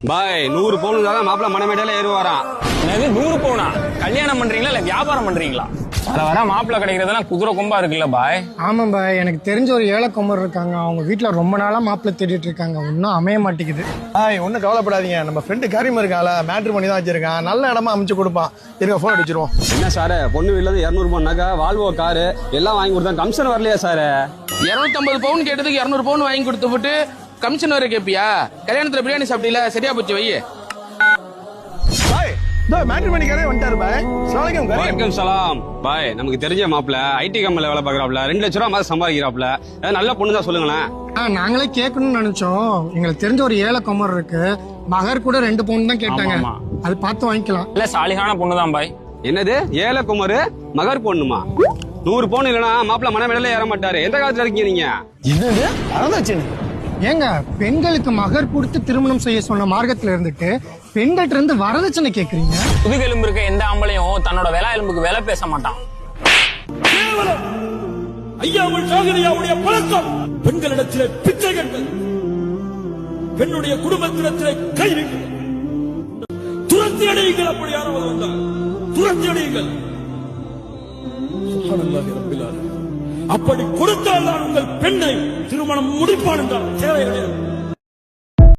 பாய் 100 பவுன் தான் மாப்பிள்ள மனமேடையில ஏறுவாராம். என்னது 100 பவுனா? கல்யாணம் பண்றீங்களா இல்ல வியாபாரம் பண்றீங்களா? வர மாப்பிள்ள கிடைக்கிறதெல்லாம் குதிரை கொம்பா இருக்குல்ல பாய்? ஆமா பாய், எனக்கு தெரிஞ்ச ஒரு ஏழை கொம்பர் இருக்காங்க. அவங்க வீட்டுல ரொம்ப நாளா மாப்பிள்ள தேடிட்டு இருக்காங்க, இன்னும் அமைய மாட்டேங்குது. ஒன்னும் கவலைப்படாதீங்க, நம்ம ஃப்ரெண்டு கரீம் இருக்கால, மேட்ரு பண்ணி தான் வச்சிருக்கான், நல்ல இடமா அமைச்சு கொடுப்பான். இருக்க போன் அடிச்சிருவோம். என்ன சார், பொண்ணு வீட்டுல இருந்து 200 பவுன் நகை, வால்வோ காரு எல்லாம் வாங்கி கொடுத்தா கமிஷன் வரலையா சார்? 250 பவுன் கேட்டதுக்கு 200 பவுன் வாங்கி கொடுத்து விட்டு கமிஷன் வர கேப்பியா? கல்யாணத்துல பிரியாணி சாப்பிட்டீல, சரியா போச்சு வை. வணக்கம் சலாம் பாய். நமக்கு தெரிஞ்ச மாப்பிள்ள ஐடி கம்பெனில வேலை பாக்குறாப்ல, 2 லட்சம் ரூபாய் மாதம் சம்பாதிக்கிறாப்ல. நல்ல பொண்ணு தான் சொல்லுங்களேன். நாங்களே கேட்கணும்னு நினைச்சோம். எங்களுக்கு தெரிஞ்ச ஒரு ஏழை கொமர் இருக்கு, மகர் கூட 2 பவுன் தான் கேட்டாங்க. அது பார்த்து வாங்கிக்கலாம். இல்ல சாலிகான பொண்ணு தான் பாய். என்னது ஏழை குமரு மகர் பொண்ணுமா? 100 பவுன் இல்லனா மாப்பிள்ள மனமேடையில ஏற மாட்டாரு. எந்த காலத்துல இருக்கீங்க நீங்க? என்னது வரதட்சணை? ஏங்க, பெண்களுக்கு மகர் கொடுத்து திருமணம் செய்ய சொன்ன மார்க்கத்துல இருந்துட்டு பெண்கள்ட்ட இருந்து வரதட்சணை கேக்குறீங்க? முதுகெலும்பு இருக்க எந்த ஆம்பளையும் தன்னோட விலை எலும்புக்கு விலை பேச மாட்டான். ஐயாவுடைய பழக்கம் பெண்களிடத்திலே பிச்சை கண்டது, பெண்ணுடைய குடும்பத்திடத்திலே கை வைக்கிறது. துரத்தி அடையுங்கள், அப்படியானவர் வந்தார், துரத்தி அடையுங்கள். அப்படி கொடுத்தால் தான் உங்கள் பெண்ணை திருமணம் முடிப்பான் என்றார். தேவையில்லை.